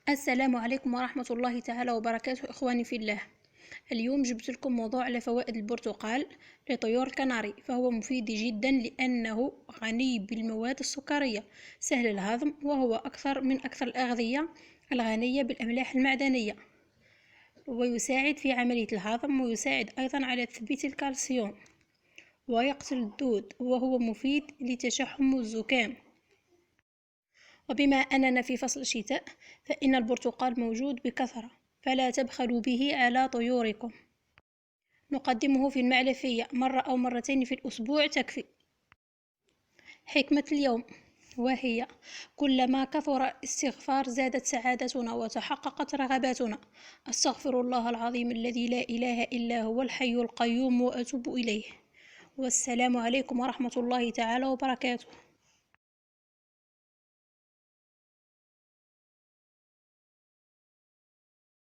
السلام عليكم ورحمة الله تعالى وبركاته إخواني في الله. اليوم جبت لكم موضوع على فوائد البرتقال لطيور الكناري. فهو مفيد جدا لأنه غني بالمواد السكرية، سهل الهضم، وهو من أكثر الأغذية الغنية بالأملاح المعدنية، ويساعد في عملية الهضم، ويساعد أيضا على تثبيت الكالسيوم، ويقتل الدود، وهو مفيد لتشحم الزكام. وبما أننا في فصل الشتاء فإن البرتقال موجود بكثرة، فلا تبخلوا به على طيوركم. نقدمه في المعلفية مرة أو مرتين في الأسبوع تكفي. حكمة اليوم وهي: كلما كثر الاستغفار زادت سعادتنا وتحققت رغباتنا. أستغفر الله العظيم الذي لا إله إلا هو الحي القيوم وأتوب إليه. والسلام عليكم ورحمة الله تعالى وبركاته.